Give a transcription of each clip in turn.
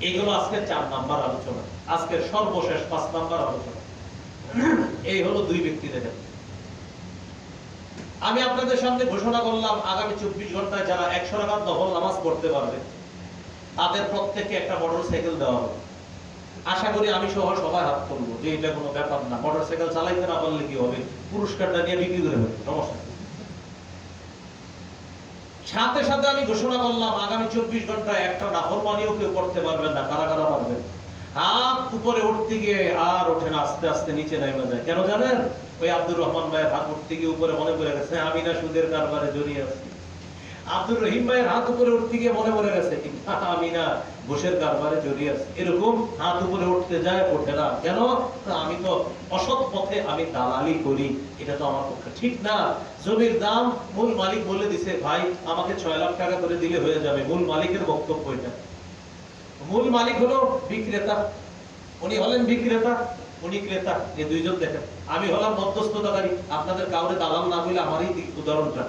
এইগুলো আজকের 4 নাম্বার আলোচনা, আজকের সর্বশেষ 5 নাম্বার আলোচনা। এই হলো দুই ব্যক্তি। দেখেন, আমি আপনাদের সামনে ঘোষণা করলাম আগামী 24 ঘন্টায় যারা 100 রাকাত নফল নামাজ পড়তে পারবে তাদের প্রত্যেককে একটা মোটরসাইকেল দেওয়া হবে। আশা করি আমি সহ সবাই হাত তুলবো যে এটা কোনো ব্যাপার না, মোটরসাইকেল চালাইতে না পারলে কি হবে, পুরস্কারটা নিয়ে বিক্রি করে হবে, সমস্যা। সাথে সাথে আমি ঘোষণা করলাম আগামী 24 ঘন্টায় একটা নাফরমানিও কেউ করতে পারবেন না। কারা কারা পারবেন? হাত উপরে উঠতে গিয়ে আর ওঠে না, আস্তে আস্তে নিচে নেমে যায়। কেন জানেন? ওই আব্দুর রহমান ভাইয়ের হাত উঠতে গিয়ে উপরে মনে পড়ে গেছে আমি না সুদের কারবারে জড়িয়ে আছি। আব্দুর রহিম ভাইয়ের হাত উপরে উঠতে গিয়ে মনে পড়ে গেছে আমি না ঘুষের কারবারে জড়িয়ে আছি। এরকম হাত উপরে উঠতে যায়, ওঠে না। কেন? আমি তো অসৎ পথে আমি দালালি করি, এটা তো আমার পক্ষে ঠিক না। জমির দাম মূল মালিক বলে দিছে, ভাই আমাকে 6 লাখ টাকা করে দিলে হয়ে যাবে। মূল মালিকের বক্তব্য এটা। মূল মালিক হলো বিক্রেতা, উনি হলেন বিক্রেতা, উনি ক্রেতা। এই দুইজন দেখেন, আমি হলাম মধ্যস্থতাকারী। আপনাদের কাউরে দালাল না বলে আমারই উদাহরণটা।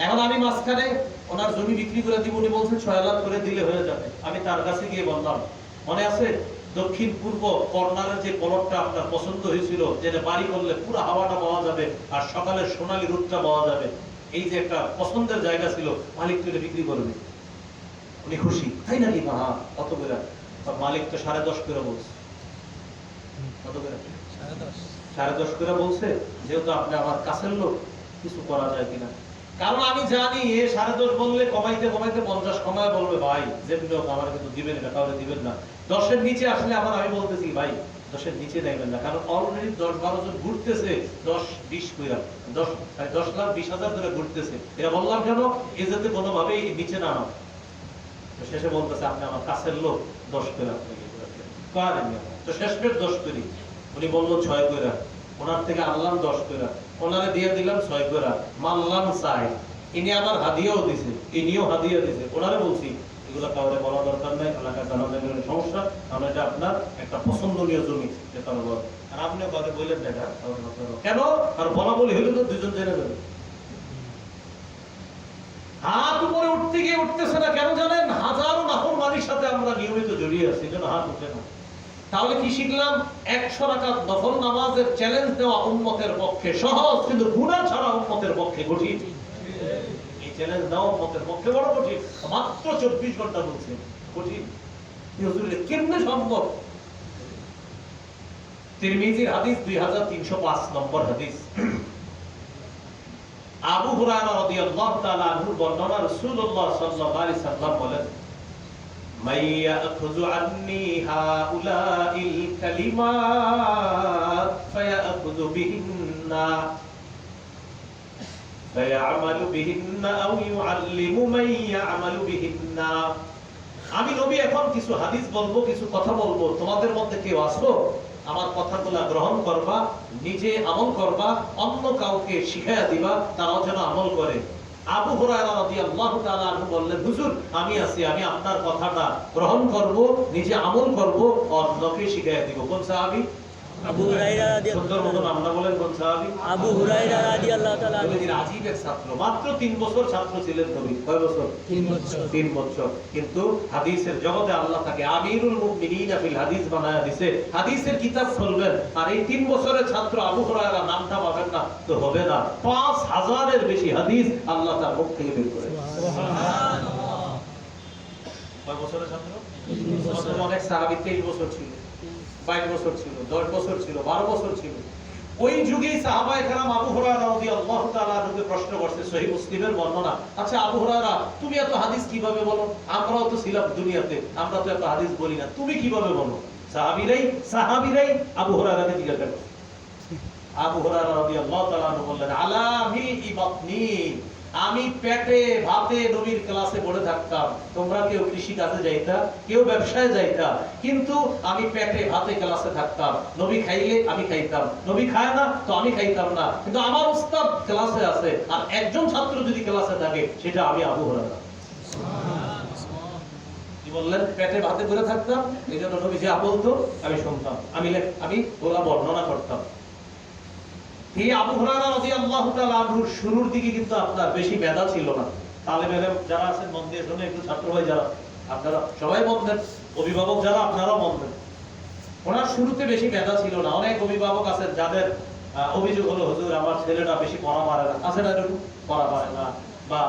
এখন আমি মাঝখানে ওনার জমি বিক্রি করে দিব, উনি বলছেন 6 লাখ করে দিলে হয়ে যাবে। আমি তার কাছে গিয়ে বললাম, মনে আছে দক্ষিণ পূর্ব কর্নারের যে প্লটটা আপনার পছন্দ হয়েছিল, যেটা বাড়ি করলে পুরো হাওয়াটা পাওয়া যাবে আর সকালের সোনালী রোদটা পাওয়া যাবে, এই যে একটা পছন্দের জায়গা ছিল, মালিক তুলে বিক্রি করবে। উনি খুশি, তাই নাকি? হ্যাঁ, কত করে? মালিক তো 10.5 করে বলছে। কত করে? 10.5 করে বলছে। যেহেতু আপনি আমার কাছের লোক, কিছু করা যায় কিনা? কারণ আমি জানি এ 10.5 বললে কমাইতে কমাইতে 50 কমায় বলবে, ভাই যেমনি হোক আমার কিন্তু দিবেন না, কাউরে দিবেন না। 10-এর নিচে আসলে আবার আমি বলতেছি, ভাই 10-এর নিচে নেবেন না, কারণ অলরেডি 10-12 জন ঘুরতেছে 10-20 কইরা 10 লাখ 20,000 ধরে ঘুরতেছে। এটা বললাম কেন? এই যাতে কোনোভাবেই নিচে না নাও। শেষে বলতেছে আপনি আমার কাছের লোক, 10 করে আপনাকে করেন না। তো শেষ পেট 10 করি। উনি বললো 6 করে। ওনার থেকে আনলাম 10 করে, ওনারে দিয়ে দিলাম 6 করে, মানলাম 4। ইনি আবার হাদিয়াও দিছে, ইনিও হাদিয়া দিছে। ওনারে বলছি এগুলো কাউরে বলা দরকার নাই, এলাকা জানা যাবে সমস্যা, কারণ এটা আপনার একটা পছন্দনীয় জমি। আর আপনিও কাউকে বললেন না এটা কেন? আর বলা বলি হইলে তো দুজন জেনে যাবে। হাত উপরে উঠতে গিয়ে উঠতেছে না, কেন জানেন? হাজারো নাফরমানির সাথে আমরা নিয়মিত জড়িয়ে আছি, যেন হাত উঠে না। তাহলে কি শিখলাম? 100 রাকাত নফল নামাজের চ্যালেঞ্জ দেওয়া উম্মতের পক্ষে সহজ, কিন্তু গুনাহ ছাড়া উম্মতের পক্ষে কঠিন। এই চ্যালেঞ্জ দেওয়া উম্মতের পক্ষে বড় কঠিন। মাত্র 24 ঘন্টা বলছে, কঠিন। কেমনে সম্ভব? তিরমিজির হাদিস 2305 নম্বর হাদিস। আবু হুরায়রা রাদিয়াল্লাহু তাআলা আনহু বর্ণনা, রাসূলুল্লাহ সাল্লাল্লাহু আলাইহি সাল্লাম বলেন, মাইয়াখুযু আন্নী হাউলাইল কালিমাত ফায়াখুযু বিহিন্না ফায়া'মালু বিহিন্না আও ইউ'আল্লিমু মান ইয়া'মালু বিহিন্না। আমি নবী এখন কিছু হাদিস বলবো, কিছু কথা বলবো। তোমাদের মধ্যে কেউ আসো, আমার কথাগুলো গ্রহণ করবা, নিজে আমল করবা, অন্য কাউকে শিখাইয়া দিবা, তারাও যেন আমল করে। আবু হুরায়রা রাদিয়াল্লাহু তাআলা আনহু বললেন, হুজুর আমি আছি, আমি আপনার কথাটা গ্রহণ করব, নিজে আমল করব, অন্যকে শিখাইয়া দিব। কোন সাহাবী? আবু হুরায়রা রাদিয়াল্লাহু তাআলা। আমরা বলেন কোন সাহাবী? আবু হুরায়রা রাদিয়াল্লাহু তাআলা। নবীর আজীব এক ছাত্র, মাত্র 3 বছর ছাত্র ছিলেন নবী। কয় বছর? 3 বছর। 3 বছর। কিন্তু হাদিসের জগতে আল্লাহ তাকে আমিরুল মুমিনিনা ফিল হাদিস বানায়া দিয়েছে। হাদিসের কিতাব খুলবেন, আর এই 3 বছরের ছাত্র আবু হুরায়রা নামটা পাবেন না তো হবে না। 5000 এর বেশি হাদিস আল্লাহ তার মুখ থেকে বের করে। সুবহানাল্লাহ। কয় বছরের ছাত্র? 3 বছর। অনেক সাহাবী 23 বছর ছিল, 22 বছর ছিল, 10 বছর ছিল, 12 বছর ছিল। ওই যুগেই সাহাবায়ে কেরাম আবু হুরায়রা রাদিয়াল্লাহু তাআলা আনহুকে প্রশ্ন করছে, সহিহ মুসলিমের বর্ণনা। আচ্ছা আবু হুরায়রা, তুমি এত হাদিস কিভাবে বলো? আমরাও তো ছিলাম দুনিয়াতে, আমরা তো এত হাদিস বলি না, তুমি কিভাবে বলো? সাহাবীরাই আবু হুরায়রাকে জিজ্ঞাসা করছে। আবু হুরায়রা রাদিয়াল্লাহু তাআলা আনহু বললেন, আলা মিলই বাতনি, আমি পেটে ভাতে নবীর ক্লাসে পড়ে থাকতাম। তোমরা কেউ কৃষি কাজে যাইতা, কেউ ব্যবসায় যাইতা, কিন্তু আমি পেটে ভাতে ক্লাসে থাকতাম। নবী খাইলে আমি খাইতাম, নবী খায় না তো আমি খাইতাম না, কিন্তু আমার উস্তাদ ক্লাসে আছে, আর একজন ছাত্র যদি ক্লাসে থাকে সেটা আমি আবু হুরায়রা। কি বললেন? পেটে ভাতে পড়ে থাকতাম, এইজন্য নবী যা বলতো আমি শুনতাম, আমি ওলা বর্ণনা করতাম। এই আবু হুরায়রা রাদিয়াল্লাহু তাআলা আনহুর শুরুর দিকে কিন্তু আপনার বেশি মেধা ছিল না। তালেব ইলম যারা আছেন মন দিয়ে শুনে, একটু ছাত্র ভাই যারা, আপনারা সবাই মন দেন, অভিভাবক যারা আপনারাও মন দেন। ওনার শুরুতে বেশি মেধা ছিল না। অনেক অভিভাবক আছেন যাদের অভিযোগ হলো, হুজুর আমার ছেলেটা বেশি পড়া পারে না, আছে না এরকম, পড়া পারে না, বা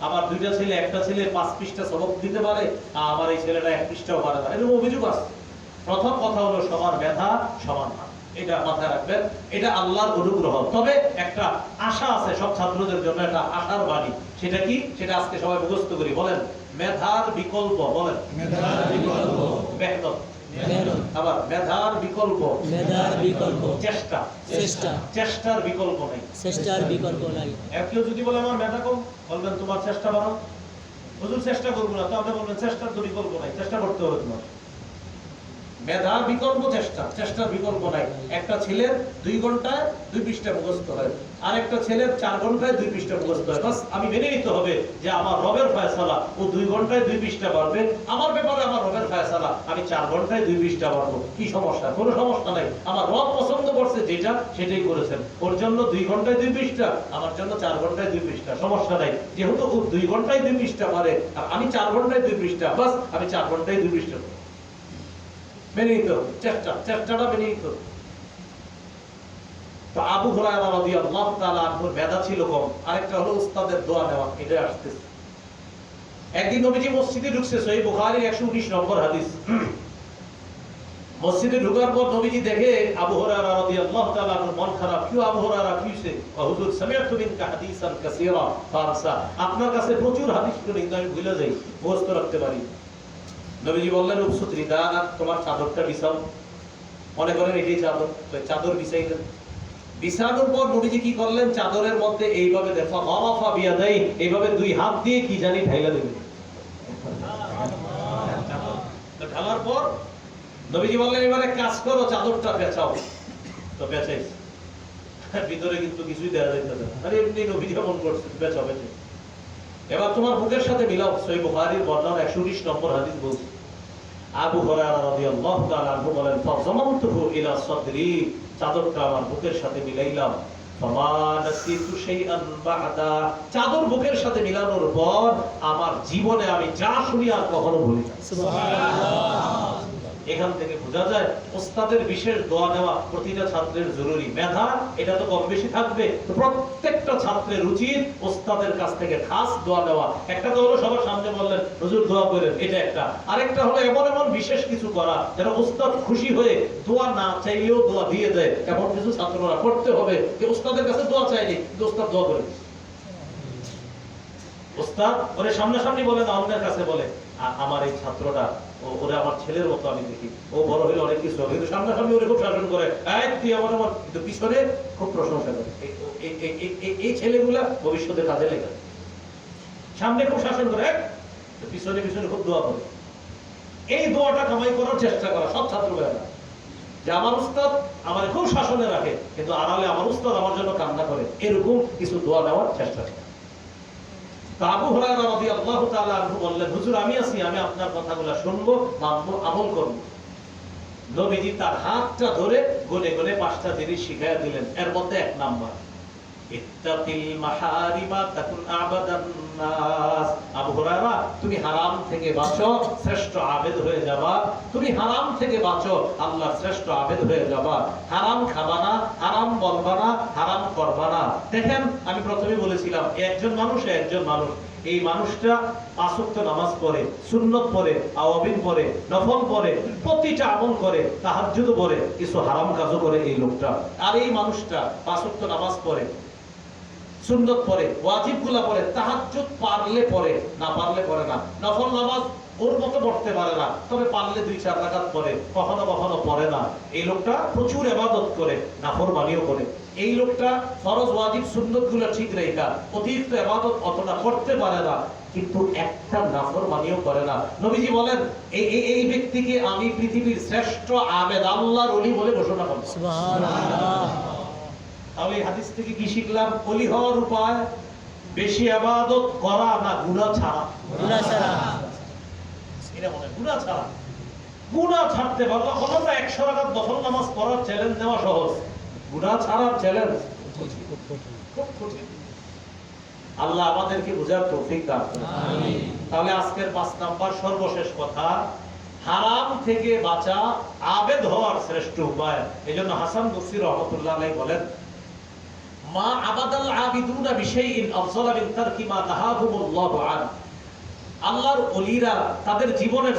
আমার দুইটা ছেলে, একটা ছেলে 5 পৃষ্ঠা সবক দিতে পারে, আমার এই ছেলেটা 1 পৃষ্ঠাও পারে না, এরকম অভিযোগ আছে। প্রথম কথা হলো সবার মেধা সমান না, এটা মাথায় রাখবেন। এটা আল্লাহর অনুগ্রহ। তবে একটা আশা আছে সব ছাত্রদের জন্য, একটা আশার বাণী। সেটা কি? সেটা আজকে সবাই মুখস্থ করি। বলেন, মেধার বিকল্প। বলেন, মেধার বিকল্প মেহনত। মেহনত। আবার মেধার বিকল্প মেধার বিকল্প চেষ্টা। চেষ্টা। চেষ্টার বিকল্প নেই। চেষ্টার বিকল্প নাই। কেউ যদি বলে আমার মেধা কম, বলবেন তোমার চেষ্টা বাড়াও। হুজুর চেষ্টা করবো না, তো আপনি বলবেন চেষ্টার তো বিকল্প নাই, চেষ্টা করতে হবে তোমার। মেধার বিকল্প চেষ্টা, চেষ্টার বিকল্প নাই। একটা ছেলের 2 ঘন্টায় 2 পৃষ্ঠা মুখস্থ হয়, আর একটা ছেলের 4 ঘন্টায় 2 পৃষ্ঠা মুখস্থ হয়। বাস আমি মেনে নিতে হবে যে আমার রবের ফয়সালা, ও 2 ঘন্টায় 2 পৃষ্ঠা পারবে। আমার ব্যাপারে আমার রবের ফয়সালা, আমি 4 ঘন্টায় 2 পৃষ্ঠা পারবো। কি সমস্যা? কোনো সমস্যা নাই। আমার রব পছন্দ করছে যেটা, সেটাই করেছেন। ওর জন্য 2 ঘন্টায় 2 পৃষ্ঠা, আমার জন্য 4 ঘন্টায় 2 পৃষ্ঠা, সমস্যা নাই। যেহেতু ও 2 ঘন্টায় 2 পৃষ্ঠা পারে, আর আমি 4 ঘন্টায় 2 পৃষ্ঠা, বাস আমি 4 ঘন্টায় 2 পৃষ্ঠা মেনে নিতে হবে। চেষ্টাটা মেনে নিতে হবে। তো আবু হুরায়রা রাদিয়াল্লাহু তাআলা আনহুর মেধা ছিল কম। আরেকটা হলো উস্তাদের দোয়া নেওয়া, এটা আসতেছে। একদিন নবীজি মসজিদে ঢুকছে, সহিহ বুখারীর 119 নম্বর হাদিস। মসজিদে ঢোকার পর নবীজি দেখে আবু হুরায়রা রাদিয়াল্লাহু তাআলা আনহুর মন খারাপ। কি আবু হুরায়রা, কি হইছে? হুজুর সামিআতু মিনকা হাদিসান কাসীরা ফারসা, আপনার কাছে প্রচুর হাদিস শুনি, কিন্তু আমি ভুলে যাই, মুখস্থ রাখতে পারি। নবীজি বললেন, উপসুত্রি দান, তোমার চাদরটা বিছাও। মনে করেন এটাই চাদর, চাদর বিছাইলেন। বিছানোর পর নবীজি কি করলেন? চাদরের মধ্যে এইভাবে দেখা মারাফা বিয়াদাই, এইভাবে 2 হাত দিয়ে কি জানি ঢাইলা দিলেন। ঢালার পর নবীজি বললেন, এবারে কাজ করো, চাদরটা বেচাও। তো বেচাইছে, ভিতরে কিন্তু কিছুই দেওয়া যাইতে না। আরে এমনি নবীজি কেমন করছে, বেচাও বেচে। এবার তোমার মুখের সাথে মিলাও। সহিহ বুখারীর বর্ণনা 119 নম্বর হাদিস বলছে। আবু হুরায়রা রাদিয়াল্লাহু তাআলা আনহু বলেন, ফাযামামতুহু ইলা সাদরি, চাদরটা আমার বুকের সাথে মিলাইলাম। ফামা নাসিতু শাইআন বা'দা, চাদর বুকের সাথে মিলানোর পর আমার জীবনে আমি যা শুনি আর কখনো ভুলি না। সুবহানাল্লাহ। এখান থেকে বোঝা যায় ওস্তাদের বিশেষ দোয়া নেওয়া প্রতিটা ছাত্রের জরুরি। মেধা এটা তো কম বেশি থাকবে, তো প্রত্যেকটা ছাত্রের উচিত ওস্তাদের কাছ থেকে খাস দোয়া নেওয়া। একটা তো হলো সবার সামনে বললেন হুজুর দোয়া করেন, এটা একটা। আরেকটা হলো এমন এমন বিশেষ কিছু করা যেন ওস্তাদ খুশি হয়ে দোয়া না চাইলেও দোয়া দিয়ে দেয়। এমন কিছু ছাত্ররা করতে হবে যে ওস্তাদের কাছে দোয়া চাইনি, কিন্তু ওস্তাদ দোয়া করে। ওস্তাদ ওরে সামনাসামনি বলে না, অন্যের কাছে বলে আমার এই ছাত্রটা, ওরে আমার ছেলের মতো আমি দেখি, ও বড় হলে অনেক কিছু হবে, কিন্তু সামনাসামনি ওরে খুব শাসন করে, তুই আমার আমার, কিন্তু পিছনে খুব প্রশংসা করে। এই ছেলেগুলা ভবিষ্যতে কাজে লেগে, সামনে খুব শাসন করে, পিছনে পিছনে খুব দোয়া করে। এই দোয়াটা কামাই করার চেষ্টা করা সব ছাত্ররা, যে আমার উস্তাদ আমার খুব শাসনে রাখে, কিন্তু আড়ালে আমার উস্তাদ আমার জন্য কান্না করে, এরকম কিছু দোয়া নেওয়ার চেষ্টা করে। আবু হুরায়রা রাদিয়াল্লাহু তাআলা আনহু বললেন, হুজুর আমি আছি, আমি আপনার কথাগুলো শুনবো, মানবো, আমল করব। নবীজি তার হাতটা ধরে গনে গনে 5টা জিনিস শিখাইয়া দিলেন। এর মধ্যে 1 নাম্বার, ইত্তাকিল মাহারিমা তাকুন আবাদান নাস। আবু হুরায়রা, তুমি হারাম থেকে বাঁচো, শ্রেষ্ঠ আবেদ হয়ে যাবা। তুমি হারাম থেকে বাঁচো, আল্লাহর শ্রেষ্ঠ আবেদ হয়ে যাবা। হারাম খাবা না, হারাম বলবা না, হারাম করবা না। দেখেন আমি প্রথমে বলেছিলাম, একজন মানুষ এই মানুষটা 5 ওয়াক্ত নামাজ পড়ে, সুন্নত পড়ে, আওয়াবিন পড়ে, নফল পড়ে, প্রতিটা আমল করে, তাহাজ্জুদ পড়ে, কিছু হারাম কাজও করে এই লোকটা। আর এই মানুষটা 5 ওয়াক্ত নামাজ পড়ে, সুন্নত পড়ে, ওয়াজিবগুলা পড়ে, তাহাজ্জুদ পারলে পড়ে, না পারলে পড়ে না। নফল নামাজ ওর মতো পড়তে পারে না, তবে পারলে 2-4 রাকাত পড়ে, কখনো কখনো পড়ে না। এই লোকটা প্রচুর ইবাদত করে, নাফরমানিও করে। এই লোকটা ফরজ ওয়াজিব সুন্নতগুলো ঠিক রেখা অতিরিক্ত ইবাদত অতটা করতে পারে না, কিন্তু একটা নাফরমানিও করে না। নবীজি বলেন, এই ব্যক্তিকে আমি পৃথিবীর শ্রেষ্ঠ আবেদ, আল্লাহর ওলি বলে ঘোষণা করব। সুবহানাল্লাহ। তাহলে এই হাদিস থেকে কি শিখলাম? ওলি হওয়ার উপায় বেশি ইবাদত করা না গুনাহ ছাড়া। গুনাহ ছাড়া, এটা মনে গুনাহ ছাড়া। গুনাহ ছাড়তে পারলে হলো না 100 রাকাত নফল নামাজ পড়ার চ্যালেঞ্জ নেওয়া সহজ, গুনাহ ছাড়ার চ্যালেঞ্জ খুব কঠিন। আল্লাহ আমাদেরকে বুঝার তৌফিক দান করুন। আমিন। তাহলে আজকের 5 নাম্বার সর্বশেষ কথা, হারাম থেকে বাঁচা আবেদ হওয়ার শ্রেষ্ঠ উপায়। এজন্য হাসান বসরি রহমাতুল্লাহ আলাইহি বলেন, মা আবাদাল আবিদুনা বিশাইইন আফযালা মিন তারকি মা নাহাহুমুল্লাহু আন। আল্লাহর ওলিরা তাদের জীবনের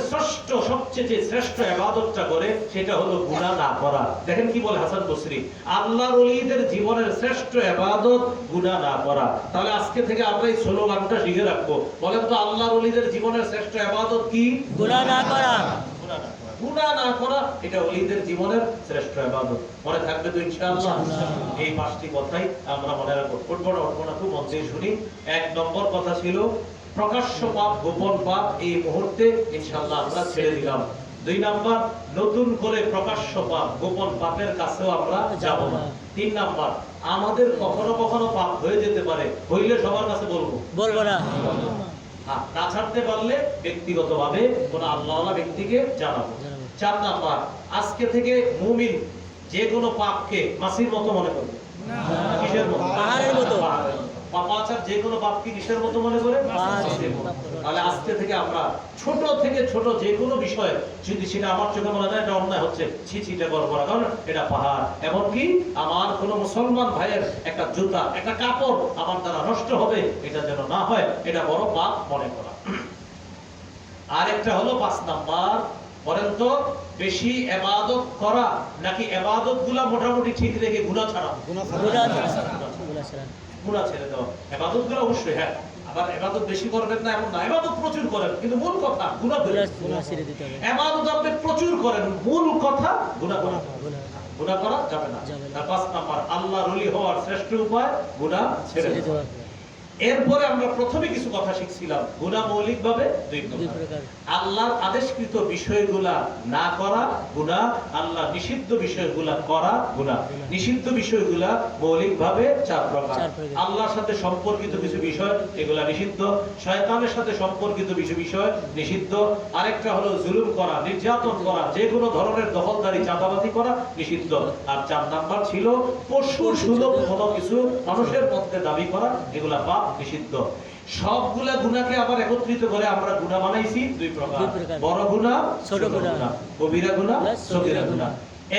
সবচেয়ে যে শ্রেষ্ঠ ইবাদতটা করে সেটা হলো গুনাহ না করা। দেখেন কি বলে হাসান বসরি, আল্লাহর ওলিদের জীবনের শ্রেষ্ঠ ইবাদত গুনাহ না করা। তাহলে আজকে থেকে আমরা এই স্লোগানটা শিখে রাখবো। বলেন তো, আল্লাহর ওলিদের জীবনের শ্রেষ্ঠ ইবাদত কি? গুনাহ না করা। গুনাহ না করা, এটা ওলিদের জীবনের শ্রেষ্ঠ ইবাদত। মনে থাকবে তো ইনশাআল্লাহ? এই 5টি কথাই আমরা মনে রাখবো। উঠবো না, খুব মন দিয়ে শুনি। 1 নম্বর কথা ছিল প্রকাশ্য পাপ, গোপন পাপ এই মুহূর্তে ইনশাআল্লাহ আমরা ছেড়ে দিলাম। 2 নাম্বার, নতুন করে প্রকাশ্য পাপ, গোপন পাপের কাছেও আমরা যাব না। 3 নাম্বার, আমাদের কখনো কখনো পাপ হয়ে যেতে পারে, হইলে সবার কাছে বলবো না। না ছাড়তে পারলে ব্যক্তিগতভাবে কোন আল্লাহওয়ালা ব্যক্তিকে জানাবো। 4 নাম্বার, আজকে থেকে মুমিন যে কোনো পাপকে মাছির মতো মনে করবে। কিসের মতো? পাহাড়ের মতো। পাপাচার যে কোনো পাপকে কিসের মতো মনে করে? মাছির মতো। তাহলে আজকে থেকে আমরা ছোট থেকে ছোট যে কোনো বিষয় যদি সেটা আমার চোখে মনে হয় এটা অন্যায় হচ্ছে, এটা করবো না, কারণ এটা পাহাড়। এমনকি আমার কোনো মুসলমান ভাইয়ের একটা জুতা, একটা কাপড় আমার দ্বারা নষ্ট হবে, এটা যেন না হয়, এটা বড় পাপ মনে করা। আর একটা হলো 5 নাম্বার, বলেন তো, বেশি ইবাদত করা নাকি ইবাদত গুলা মোটামুটি ঠিক রেখে গুনাহ ছাড়া? গুনাহ ছেড়ে দেওয়া। ইবাদত গুলো অবশ্যই, হ্যাঁ, আবার ইবাদত বেশি করবেন না এমন না, ইবাদত প্রচুর করেন, কিন্তু মূল কথা গুনাহ ছেড়ে দিতে হবে। ইবাদত আপনি প্রচুর করেন, মূল কথা গুনাহ করা যাবে না। আর 5 নাম্বার, আল্লাহর ওলি হওয়ার শ্রেষ্ঠ উপায় গুনাহ ছেড়ে দেওয়া। এরপরে আমরা প্রথমে কিছু কথা শিখছিলাম, গুনাহ মৌলিকভাবে 2 প্রকার। আল্লাহর আদেশকৃত বিষয়গুলা না করা গুনাহ, আল্লাহ নিষিদ্ধ বিষয়গুলা করা গুনাহ। নিষিদ্ধ বিষয়গুলা মৌলিকভাবে 4 প্রকার। আল্লাহর সাথে সম্পর্কিত কিছু বিষয়, এগুলা নিষিদ্ধ। শয়তানের সাথে সম্পর্কিত কিছু বিষয় নিষিদ্ধ। আরেকটা হলো জুলুম করা, নির্যাতন করা, যে কোনো ধরনের দখলদারি, চাঁদাবাজি করা নিষিদ্ধ। আর 4 নাম্বার ছিল পশুর সুলভ কোনো কিছু মানুষের মধ্যে দাবি করা, এগুলা পাপ, নিষিদ্ধ। সবগুলা গুনাহকে আবার একত্রিত করে আমরা গুনাহ বানাইছি 2 প্রকার, বড় গুনাহ, ছোট গুনাহ, কবিরা গুনাহ, সগীরা গুনাহ।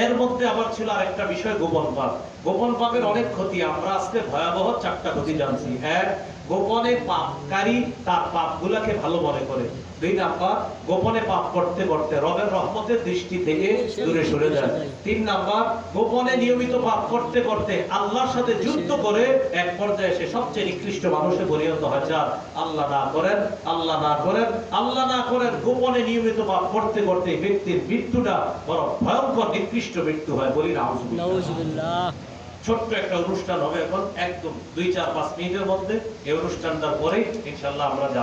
এর মধ্যে আবার ছিল আরেকটা বিষয়, গোপন পাপ। গোপন পাপের অনেক ক্ষতি, আমরা আজকে ভয়াবহ 4টা ক্ষতি জানছি। 1, গোপনে পাপকারী তার পাপগুলাকে ভালো মনে করে। 2 নাম্বার, গোপনে পাপ করতে করতে রবের রহমতের দৃষ্টি থেকে দূরে সরে যায়। 3 নাম্বার, গোপনে নিয়মিত পাপ করতে করতে আল্লাহর সাথে যুদ্ধ করে এক পর্যায়ে সে সবচেয়ে নিকৃষ্ট মানুষে পরিণত হয়। যা আল্লাহ না করেন, আল্লাহ না করেন, আল্লাহ না করেন, গোপনে নিয়মিত পাপ করতে করতে ব্যক্তির মৃত্যুটা বড় ভয়ঙ্কর নিকৃষ্ট মৃত্যু হয়। বলি নাউজুবিল্লাহ। ছোট্ট একটা অনুষ্ঠান হবে এখন, একদম 2, 4, 5 মিনিটের মধ্যে। এই অনুষ্ঠানটার পরে ইনশাআল্লাহ আমরা যাব।